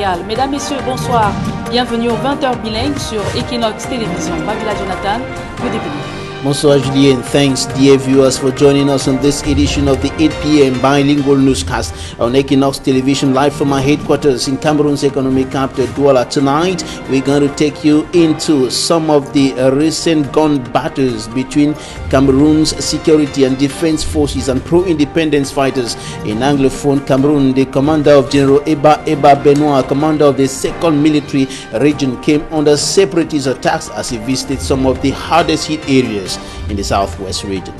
Mesdames, Messieurs, bonsoir. Bienvenue aux 20h bilingues sur Equinox Télévision. Babila Jonathan, good evening. Bonsoir Julien, thanks dear viewers for joining us on this edition of the 8 p.m. bilingual newscast on Equinox Television, live from our headquarters in Cameroon's economic capital, Douala. Tonight we're going to take you into some of the recent gun battles between Cameroon's security and defense forces and pro-independence fighters in Anglophone Cameroon. The commander of General Eba Benoit, commander of the 2nd military region, came under separatist attacks as he visited some of the hardest hit areas in the southwest region.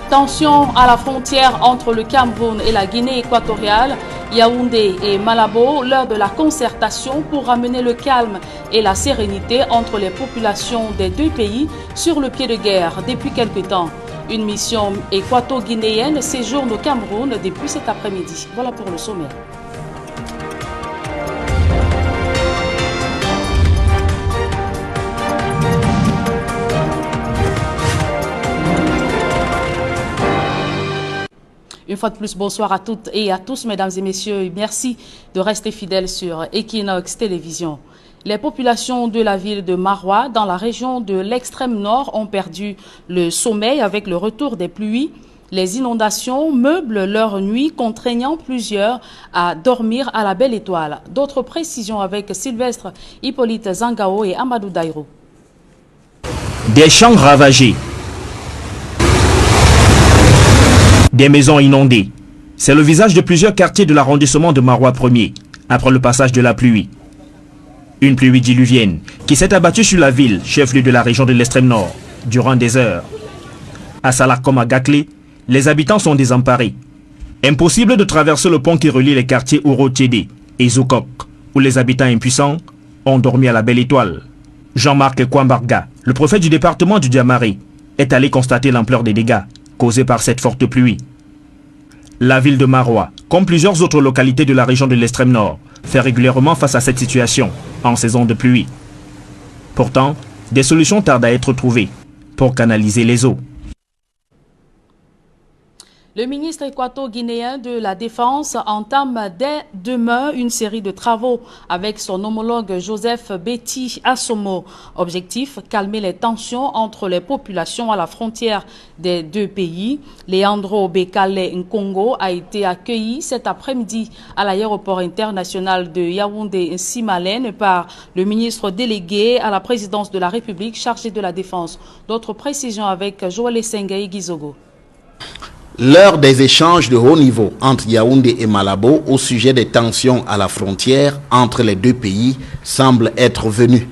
Tension à la frontière entre le Cameroun et la Guinée équatoriale, Yaoundé et Malabo, l'heure de la concertation pour ramener le calme et la sérénité entre les populations des deux pays sur le pied de guerre depuis quelque temps. Une mission équato-guinéenne séjourne au Cameroun depuis cet après-midi. Voilà pour le sommaire. Une fois de plus, bonsoir à toutes et à tous, mesdames et messieurs. Merci de rester fidèles sur Equinox Télévision. Les populations de la ville de Maroua, dans la région de l'extrême nord, ont perdu le sommeil avec le retour des pluies. Les inondations meublent leur nuit, contraignant plusieurs à dormir à la belle étoile. D'autres précisions avec Sylvestre Hippolyte Zangao et Amadou Daïro. Des champs ravagés. Des maisons inondées. C'est le visage de plusieurs quartiers de l'arrondissement de Maroua 1er, après le passage de la pluie. Une pluie diluvienne qui s'est abattue sur la ville, chef-lieu de la région de l'extrême nord, durant des heures. À Salah comme à Gaklé, les habitants sont désemparés. Impossible de traverser le pont qui relie les quartiers Ouro-Tiédé et Zoukok, où les habitants impuissants ont dormi à la belle étoile. Jean-Marc Kwambarga, le préfet du département du Diamaré, est allé constater l'ampleur des dégâts causés par cette forte pluie. La ville de Maroua, comme plusieurs autres localités de la région de l'extrême nord, fait régulièrement face à cette situation en saison de pluie. Pourtant, des solutions tardent à être trouvées pour canaliser les eaux. Le ministre équato-guinéen de la Défense entame dès demain une série de travaux avec son homologue Joseph Betty Assomo. Objectif, calmer les tensions entre les populations à la frontière des deux pays. Leandro Bekale Nkongo a été accueilli cet après-midi à l'aéroport international de Yaoundé-Simalène par le ministre délégué à la présidence de la République chargé de la Défense. D'autres précisions avec Joël Sengaï Gizogo. L'heure des échanges de haut niveau entre Yaoundé et Malabo au sujet des tensions à la frontière entre les deux pays semble être venue.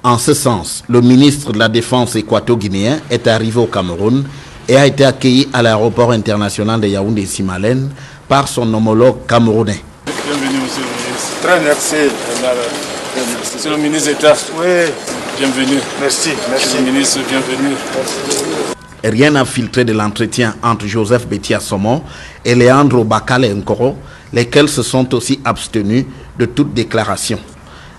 En ce sens, le ministre de la Défense équato-guinéen est arrivé au Cameroun et a été accueilli à l'aéroport international de Yaoundé-Simalène par son homologue camerounais. Bienvenue, monsieur le ministre. Très merci. Monsieur le ministre d'État. Oui. Bienvenue. Merci. Monsieur le ministre, bienvenue. Merci. Rien n'a filtré de l'entretien entre Joseph Betty Assomo et Leandro Bakale Nkoro, lesquels se sont aussi abstenus de toute déclaration.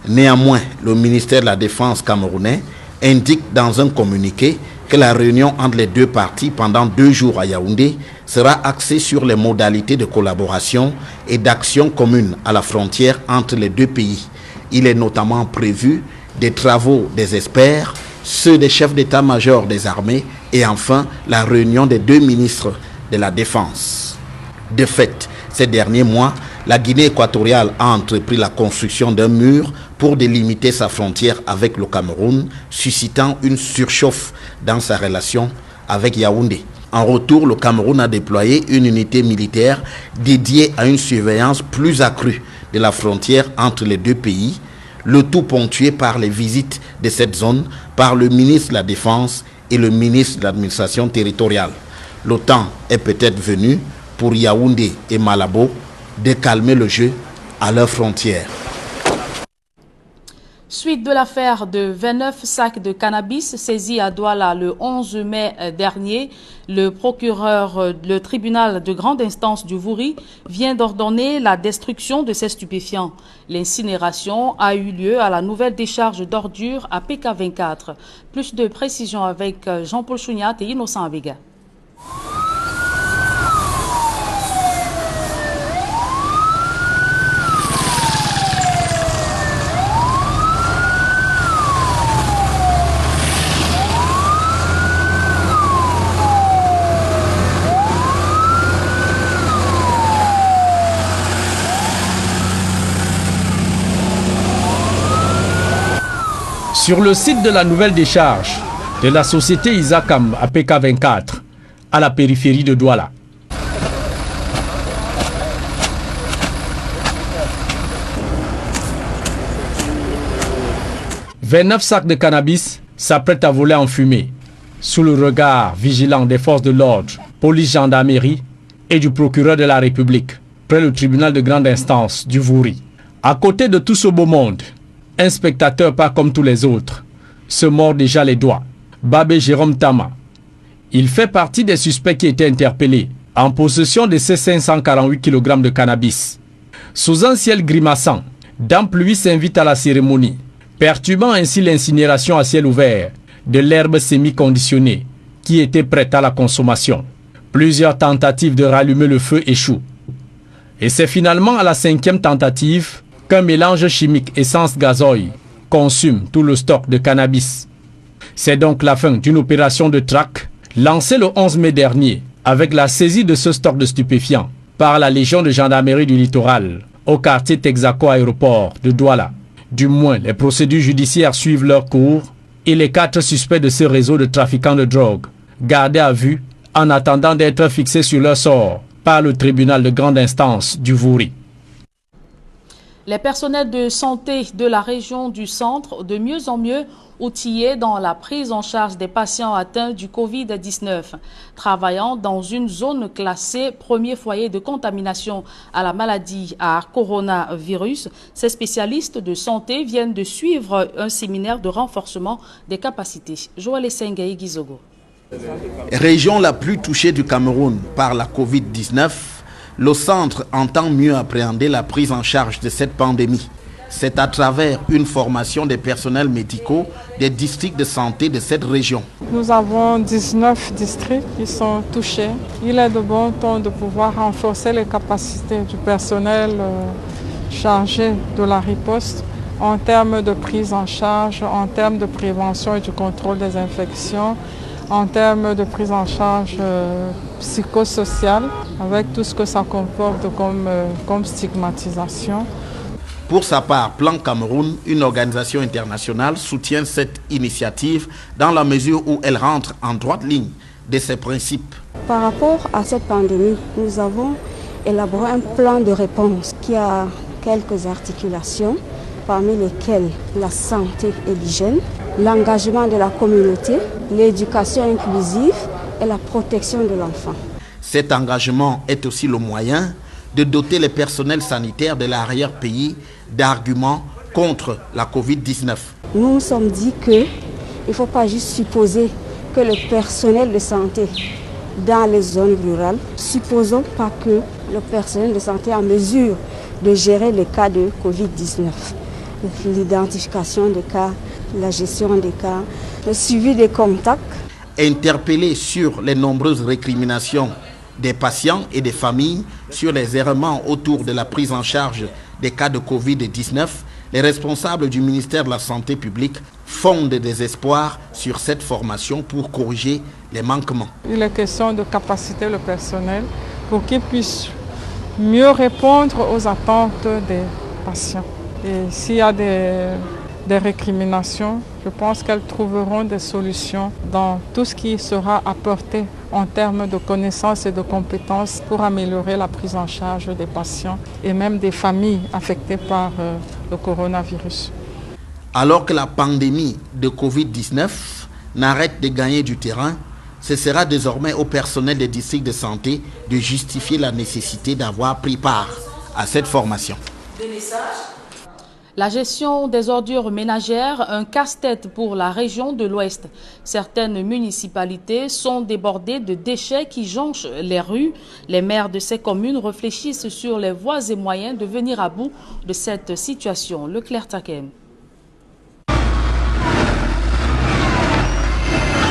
Néanmoins, le ministère de la Défense camerounais indique dans un communiqué que la réunion entre les deux parties pendant 2 jours à Yaoundé sera axée sur les modalités de collaboration et d'action commune à la frontière entre les deux pays. Il est notamment prévu des travaux des experts, ceux des chefs d'état-major des armées et enfin la réunion des 2 ministres de la Défense. De fait, ces derniers mois, la Guinée équatoriale a entrepris la construction d'un mur pour délimiter sa frontière avec le Cameroun, suscitant une surchauffe dans sa relation avec Yaoundé. En retour, le Cameroun a déployé une unité militaire dédiée à une surveillance plus accrue de la frontière entre les deux pays, le tout ponctué par les visites de cette zone par le ministre de la Défense et le ministre de l'Administration territoriale. Le temps est peut-être venu pour Yaoundé et Malabo de calmer le jeu à leurs frontières. Suite de l'affaire de 29 sacs de cannabis saisis à Douala le 11 mai dernier, le tribunal de grande instance du Vouri vient d'ordonner la destruction de ces stupéfiants. L'incinération a eu lieu à la nouvelle décharge d'ordures à PK24. Plus de précisions avec Jean-Paul Chouniat et Innocent Avega. Sur le site de la nouvelle décharge de la société Isakam à PK24, à la périphérie de Douala. « 29 sacs de cannabis s'apprêtent à voler en fumée, sous le regard vigilant des forces de l'ordre, police, gendarmerie et du procureur de la République, près le tribunal de grande instance du Vouri. À côté de tout ce beau monde, un spectateur pas comme tous les autres, se mord déjà les doigts. Babé Jérôme Tama. Il fait partie des suspects qui étaient interpellés en possession de ces 548 kg de cannabis. Sous un ciel grimaçant, Dame Pluie s'invite à la cérémonie, perturbant ainsi l'incinération à ciel ouvert de l'herbe semi-conditionnée qui était prête à la consommation. Plusieurs tentatives de rallumer le feu échouent. Et c'est finalement à la 5e tentative qu'un mélange chimique essence-gazoil consume tout le stock de cannabis. C'est donc la fin d'une opération de traque lancée le 11 mai dernier avec la saisie de ce stock de stupéfiants par la Légion de gendarmerie du littoral au quartier Texaco Aéroport de Douala. Du moins, les procédures judiciaires suivent leur cours et les 4 suspects de ce réseau de trafiquants de drogue gardés à vue en attendant d'être fixés sur leur sort par le tribunal de grande instance du Vouri. Les personnels de santé de la région du centre, de mieux en mieux outillés dans la prise en charge des patients atteints du Covid-19. Travaillant dans une zone classée premier foyer de contamination à la maladie à coronavirus, ces spécialistes de santé viennent de suivre un séminaire de renforcement des capacités. Joël Sengaï Gizogo. Région la plus touchée du Cameroun par la Covid-19, le centre entend mieux appréhender la prise en charge de cette pandémie. C'est à travers une formation des personnels médicaux des districts de santé de cette région. Nous avons 19 districts qui sont touchés. Il est de bon ton de pouvoir renforcer les capacités du personnel chargé de la riposte en termes de prise en charge, en termes de prévention et du contrôle des infections, en termes de prise en charge psychosociale, avec tout ce que ça comporte comme stigmatisation. Pour sa part, Plan Cameroun, une organisation internationale, soutient cette initiative dans la mesure où elle rentre en droite ligne de ses principes. Par rapport à cette pandémie, nous avons élaboré un plan de réponse qui a quelques articulations, parmi lesquelles la santé et l'hygiène, l'engagement de la communauté, l'éducation inclusive et la protection de l'enfant. Cet engagement est aussi le moyen de doter les personnels sanitaires de l'arrière-pays d'arguments contre la Covid-19. Nous nous sommes dit qu'il ne faut pas juste supposer que le personnel de santé dans les zones rurales, supposons pas que le personnel de santé est en mesure de gérer les cas de Covid-19. L'identification des cas, la gestion des cas, le suivi des contacts. Interpellés sur les nombreuses récriminations des patients et des familles sur les errements autour de la prise en charge des cas de Covid-19, les responsables du ministère de la Santé publique fondent des espoirs sur cette formation pour corriger les manquements. Il est question de capaciter le personnel pour qu'il puisse mieux répondre aux attentes des patients. Et s'il y a des récriminations, je pense qu'elles trouveront des solutions dans tout ce qui sera apporté en termes de connaissances et de compétences pour améliorer la prise en charge des patients et même des familles affectées par le coronavirus. Alors que la pandémie de Covid-19 n'arrête de gagner du terrain, ce sera désormais au personnel des districts de santé de justifier la nécessité d'avoir pris part à cette formation. La gestion des ordures ménagères, un casse-tête pour la région de l'Ouest. Certaines municipalités sont débordées de déchets qui jonchent les rues. Les maires de ces communes réfléchissent sur les voies et moyens de venir à bout de cette situation. Leclerc Takem.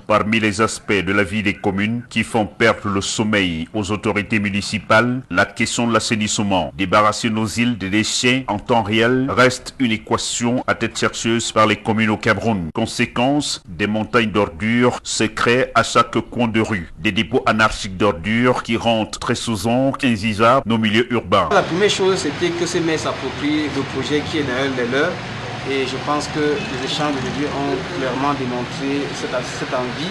Parmi les aspects de la vie des communes qui font perdre le sommeil aux autorités municipales, la question de l'assainissement. Débarrasser nos îles des déchets en temps réel reste une équation à tête chercheuse par les communes au Cameroun. Conséquence, des montagnes d'ordures se créent à chaque coin de rue. Des dépôts anarchiques d'ordures qui rendent très souvent invisibles nos milieux urbains. La première chose, c'était que ces maires s'approprient le projet qui est derrière les leurs Et je pense que les échanges d'aujourd'hui ont clairement démontré cette envie,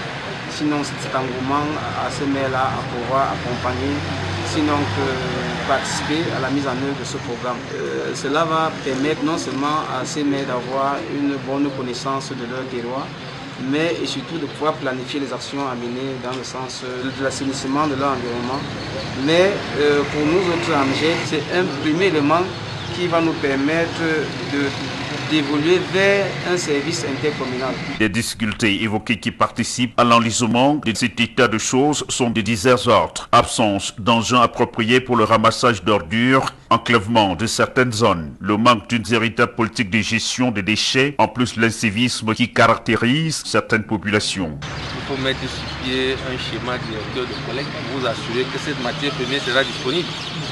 sinon cet engouement à ces maires-là à pouvoir accompagner, sinon que participer à la mise en œuvre de ce programme. Cela va permettre non seulement à ces maires d'avoir une bonne connaissance de leur terroir, mais et surtout de pouvoir planifier les actions à mener dans le sens de l'assainissement de leur environnement. Mais pour nous autres AMGED, c'est un premier élément qui va nous permettre d'évoluer vers un service intercommunal. Les difficultés évoquées qui participent à l'enlisement de cet état de choses sont de divers ordres. Absence d'engins appropriés pour le ramassage d'ordures, enclavement de certaines zones, le manque d'une véritable politique de gestion des déchets, en plus de l'incivisme qui caractérise certaines populations. Il faut mettre sur pied un schéma directeur de collecte pour vous assurer que cette matière première sera disponible.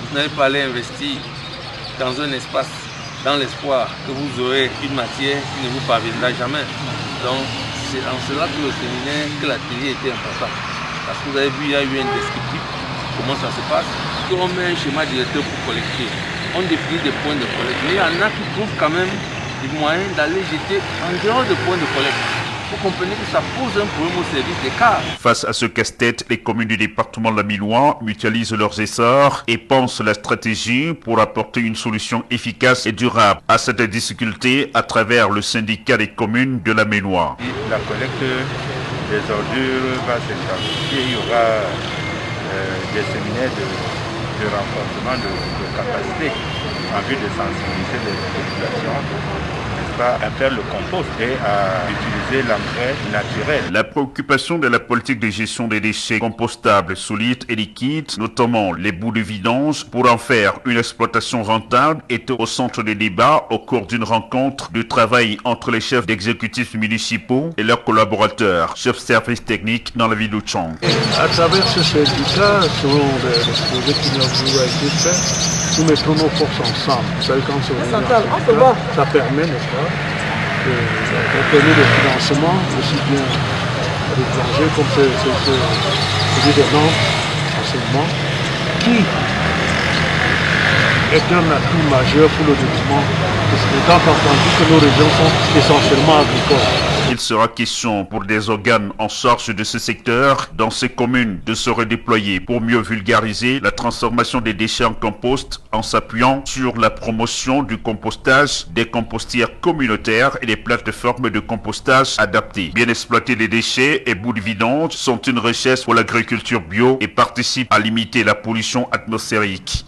Vous n'allez pas aller investir dans un espace dans l'espoir que vous aurez une matière qui ne vous parviendra jamais. Donc c'est en cela que le séminaire, que l'atelier était important. Parce que vous avez vu, il y a eu un descriptif, comment ça se passe. On met un schéma directeur pour collecter. On définit des points de collecte. Mais il y en a qui trouvent quand même des moyens d'aller jeter en dehors des points de collecte. Vous comprenez que ça pose un problème au service des cas. Face à ce casse-tête, les communes du département lamillois mutualisent leurs essors et pensent la stratégie pour apporter une solution efficace et durable à cette difficulté à travers le syndicat des communes de Lamillois. La collecte des ordures va s'intensifier. Il y aura des séminaires de renforcement de capacité en vue de sensibiliser les populations à faire le compost et à utiliser l'engrais naturel. La préoccupation de la politique de gestion des déchets compostables, solides et liquides, notamment les bouts de vidange, pour en faire une exploitation rentable, était au centre des débats au cours d'une rencontre de travail entre les chefs d'exécutifs municipaux et leurs collaborateurs, chefs services techniques dans la ville de Tchang. À travers ce syndicat, selon les projets qui nous ont été faits, nous mettrons nos forces ensemble. Ça permet, n'est-ce pas, de des financements aussi bien à l'étranger comme celui des normes d'enseignement, qui est un atout majeur pour le développement, étant entendu que nos régions sont essentiellement agricoles. Il sera question pour des organes en charge de ce secteur dans ces communes de se redéployer pour mieux vulgariser la transformation des déchets en compost en s'appuyant sur la promotion du compostage, des compostières communautaires et des plateformes de compostage adaptées. Bien exploiter les déchets et bouts de vidange sont une richesse pour l'agriculture bio et participent à limiter la pollution atmosphérique.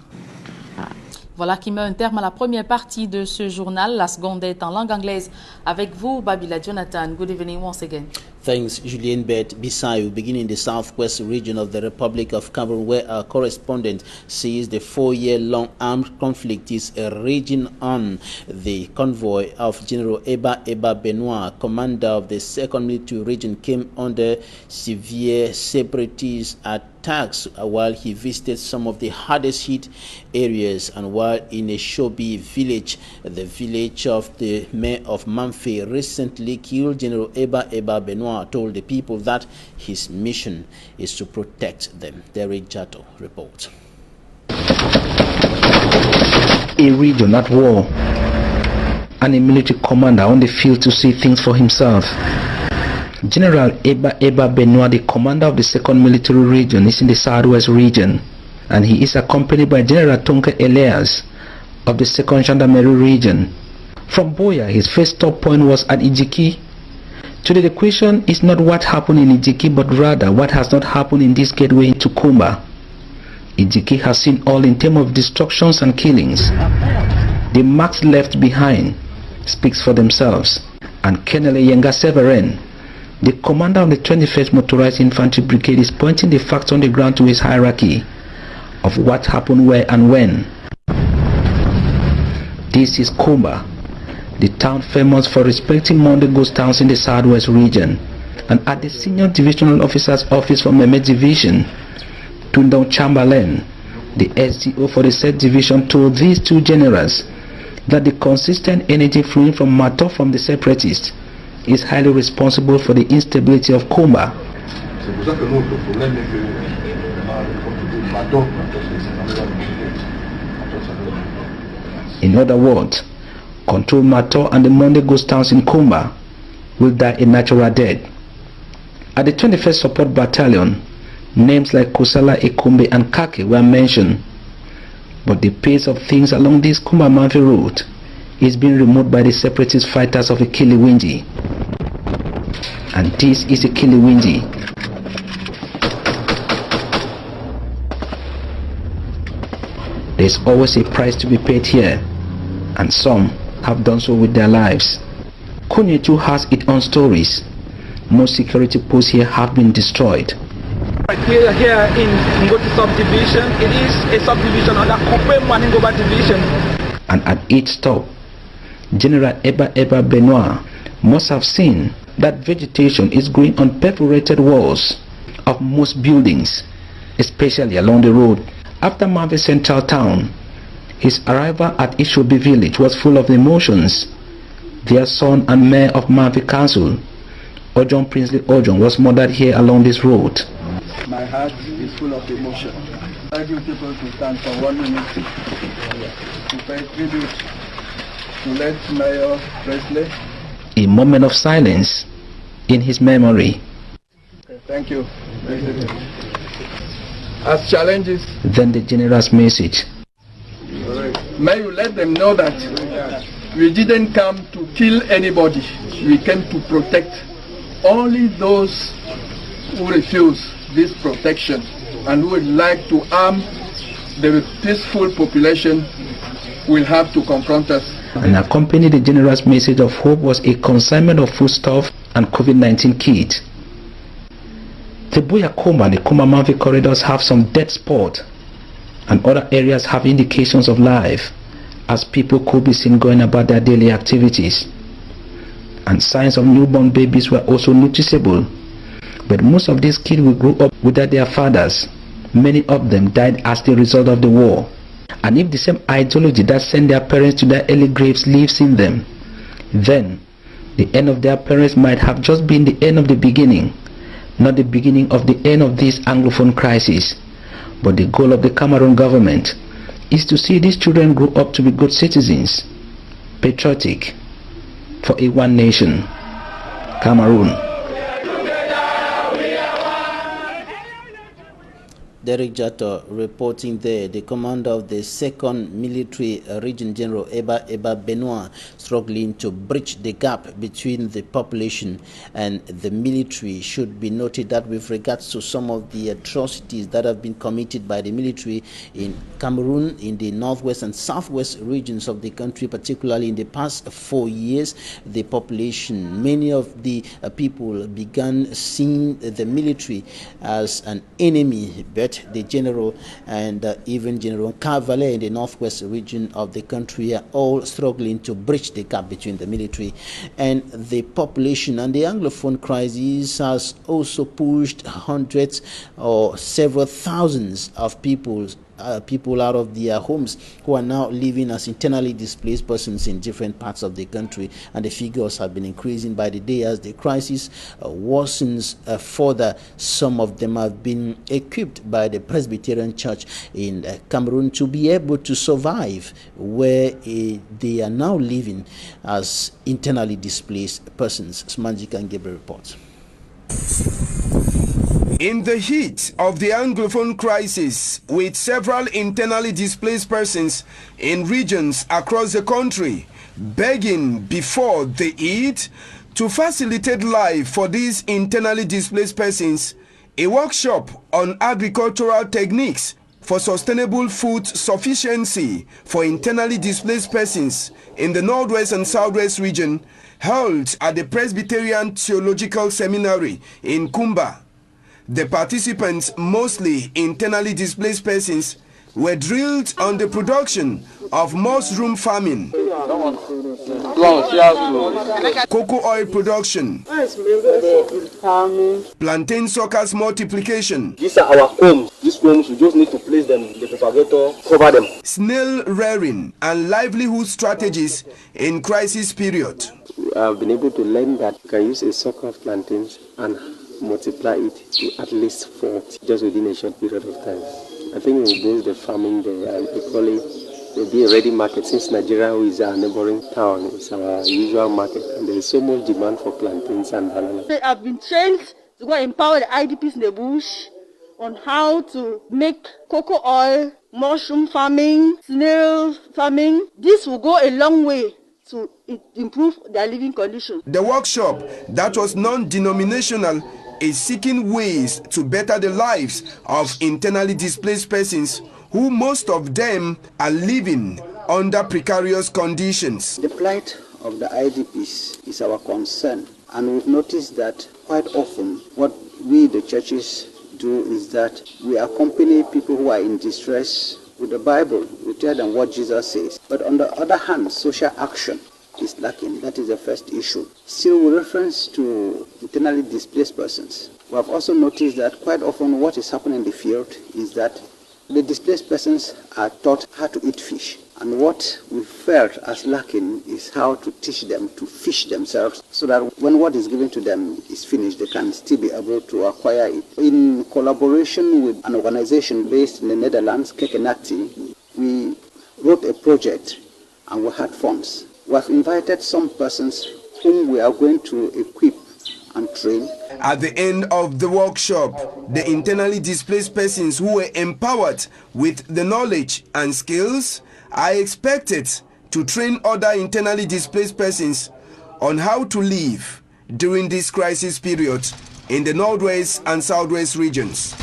Voilà qui met un terme à la première partie de ce journal. La seconde est en langue anglaise. Avec vous, Babila Jonathan. Good evening once again. Thanks, Julienne Bett. Bisayo, beginning the southwest region of the Republic of Cameroon, where our correspondent says the 4-year-long armed conflict is raging on. The convoy of General Eba Benoit, commander of the 2nd Military Region, came under severe separatist attacks while he visited some of the hardest hit areas and while in a Shobi village. The village of the mayor of Mamfe recently killed General Eba Benoit, told the people that his mission is to protect them. Derek Jato reports. A region at war and a military commander on the field to see things for himself. General Eba Benoit, the commander of the 2nd Military Region, is in the Southwest region, and he is accompanied by General Tonke Elias of the 2nd Gendarmerie Region. From Boya, his first stop point was at Ijiki. Today the question is not what happened in Ijiki, but rather what has not happened in this gateway into Kumba. Ijiki has seen all in terms of destructions and killings. The marks left behind speaks for themselves, and Colonel Yenga Severin, the commander of the 21st Motorized Infantry Brigade, is pointing the facts on the ground to his hierarchy of what happened where and when. This is Kumba, the town famous for respecting Monday ghost towns in the Southwest region, and at the Senior Divisional Officer's Office for Mehmet Division, Tundong Chamberlain, the SDO for the said division, told these two generals that the consistent energy flowing from Mato from the separatists is highly responsible for the instability of Kumba. In other words, Control Mato and the Monday Ghost towns in Kumba will die a natural death. At the 21st Support Battalion, names like Kusala, Ekumbe and Kake were mentioned, but the pace of things along this Kumba-Manfi route is being removed by the separatist fighters of Ikiliwinji. And this is Ikiliwinji. There is always a price to be paid here, and some have done so with their lives. Kunye too has its own stories. Most security posts here have been destroyed. We are here in Ngoti subdivision. It is a subdivision under Kope Maningoba division. And at each stop, General Eba Benoit must have seen that vegetation is growing on perforated walls of most buildings, especially along the road. After Manfi Central Town, his arrival at Ishobi village was full of emotions. Their son and mayor of Manfi Council, Ojon Princely Ojon, was murdered here along this road. My heart is full of emotion. Thank you people to stand for 1 minute to pay tribute to late Mayor Princely. A moment of silence in his memory. Okay, thank you. As challenges, then the general's message. May you let them know that we didn't come to kill anybody. We came to protect only those who refuse this protection and who would like to harm the peaceful population will have to confront us. And accompanying the general's message of hope was a consignment of foodstuff and COVID-19 kit. The Buya Kumba and the Kumba-Manfi corridors have some dead spots, and other areas have indications of life, as people could be seen going about their daily activities. And signs of newborn babies were also noticeable. But most of these kids will grow up without their fathers. Many of them died as the result of the war. And if the same ideology that sent their parents to their early graves lives in them, then the end of their parents might have just been the end of the beginning, not the beginning of the end of this Anglophone crisis. But the goal of the Cameroon government is to see these children grow up to be good citizens, patriotic, for a one nation, Cameroon. Derek Jato reporting there. The commander of the 2nd Military Region, General Eba Benoit, struggling to bridge the gap between the population and the military. Should be noted that with regards to some of the atrocities that have been committed by the military in Cameroon, in the northwest and southwest regions of the country, particularly in the past 4 years, the population, many of the people began seeing the military as an enemy, but the general and even General Cavalier in the northwest region of the country are all struggling to bridge the gap between the military and the population. And the Anglophone crisis has also pushed hundreds or several thousands of people out of their homes, who are now living as internally displaced persons in different parts of the country, and the figures have been increasing by the day as the crisis worsens further. Some of them have been equipped by the Presbyterian Church in Cameroon to be able to survive where they are now living as internally displaced persons. Smanjika and Gabriel reports. In the heat of the Anglophone crisis, with several internally displaced persons in regions across the country begging before they eat, to facilitate life for these internally displaced persons, a workshop on agricultural techniques for sustainable food sufficiency for internally displaced persons in the Northwest and Southwest region held at the Presbyterian Theological Seminary in Kumba. The participants, mostly internally displaced persons, were drilled on the production of mushroom farming, cocoa oil production, plantain suckers multiplication. These are our homes. These homes, we just need to place them in the propagator, cover them. Snail rearing and livelihood strategies in crisis period. I've been able to learn that you can use a sucker of plantains and multiply it to at least 40 just within a short period of time. I think it will boost the farming there and equally maybe a ready market, since Nigeria, who is our neighboring town, is our usual market, and there is so much demand for plantains and bananas. I've been trained to go empower the IDPs in the bush on how to make cocoa oil, mushroom farming, snail farming. This will go a long way to improve their living conditions. The workshop, that was non-denominational, is seeking ways to better the lives of internally displaced persons, who most of them are living under precarious conditions. The plight of the IDPs is our concern, and we've noticed that quite often what we, the churches, do is that we accompany people who are in distress with the Bible. We tell them what Jesus says. But on the other hand, social action is lacking. That is the first issue. Still, with reference to internally displaced persons, we have also noticed that quite often what is happening in the field is that the displaced persons are taught how to eat fish. And what we felt as lacking is how to teach them to fish themselves, so that when what is given to them is finished, they can still be able to acquire it. In collaboration with an organization based in the Netherlands, Kekenati, we wrote a project and we had funds. We have invited some persons whom we are going to equip and train. At the end of the workshop, the internally displaced persons who were empowered with the knowledge and skills are expected to train other internally displaced persons on how to live during this crisis period in the Northwest and Southwest regions.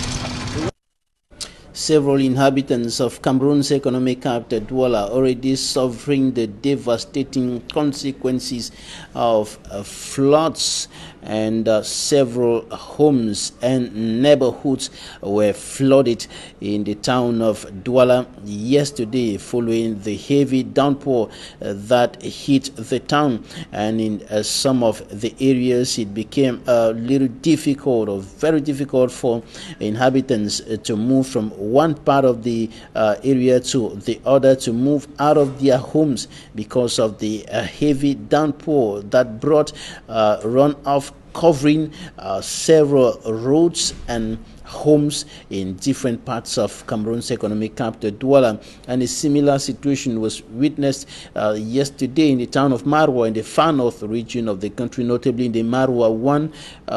Several inhabitants of Cameroon's economic capital Douala already suffering the devastating consequences of floods, and several homes and neighborhoods were flooded in the town of Douala yesterday following the heavy downpour that hit the town. And in some of the areas it became a little difficult, or very difficult, for inhabitants to move from one part of the area to the other, to move out of their homes because of the heavy downpour that brought runoff, covering several roads and homes in different parts of Cameroon's economic capital, Douala. And a similar situation was witnessed yesterday in the town of Marwa in the far north region of the country, notably in the Marwa 1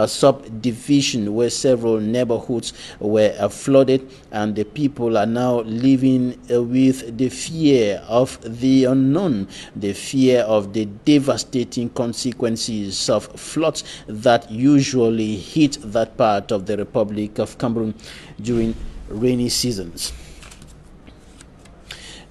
subdivision, where several neighborhoods were flooded, and the people are now living with the fear of the unknown, the fear of the devastating consequences of floods that usually hit that part of the Republic of Cameroon during rainy seasons.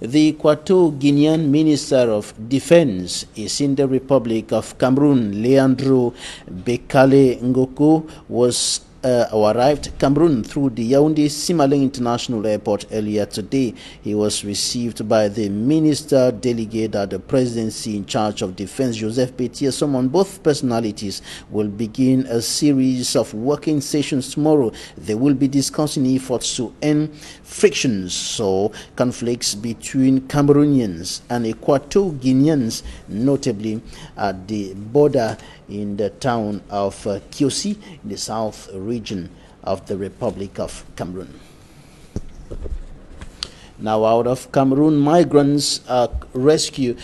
The Equato-Guinean Minister of Defense is in the Republic of Cameroon. Leandro Bekale Ngoko was arrived Cameroon through the Yaoundé Simalé International Airport earlier today. He was received by the Minister Delegate at the Presidency in charge of Defense, Joseph Betty Asomon. Both personalities will begin a series of working sessions tomorrow. They will be discussing efforts to end frictions or conflicts between Cameroonians and Equato-Guineans, notably at the border in the town of Kiosi in the south region of the Republic of Cameroon. Now, out of Cameroon, migrant rescue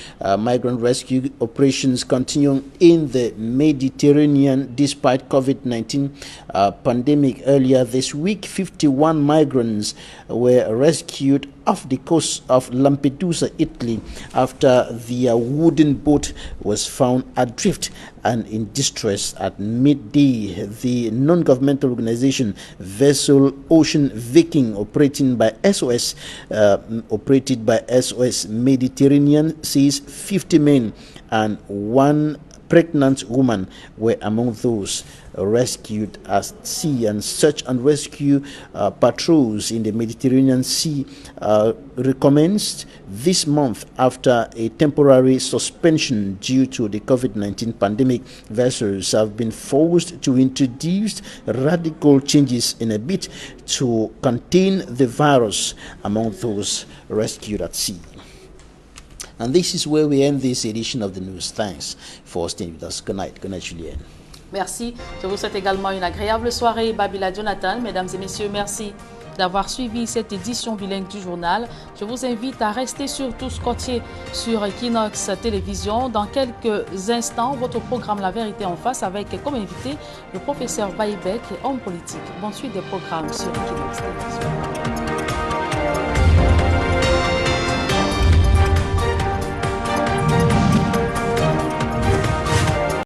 operations continue in the Mediterranean despite COVID-19 pandemic. Earlier this week, 51 migrants were rescued off the coast of Lampedusa, Italy, after their wooden boat was found adrift and in distress at midday. The non-governmental organization Vessel Ocean Viking, operated by SOS Mediterranean, says 50 men and one pregnant woman were among those rescued at sea. And search and rescue patrols in the Mediterranean Sea recommenced this month after a temporary suspension due to the COVID-19 pandemic. Vessels have been forced to introduce radical changes in a bid to contain the virus among those rescued at sea. And this is where we end this edition of the news. Thanks for staying with us. Good night. Good night, Julien. Merci. Je vous souhaite également une agréable soirée. Babila Jonathan, mesdames et messieurs, merci. d'avoir suivi cette édition bilingue du journal. Je vous invite à rester surtout scotché sur Equinox Télévision. Dans quelques instants, votre programme La Vérité en face avec comme invité le professeur Baïbek, homme politique. Bonne suite des programmes sur Equinox Télévision.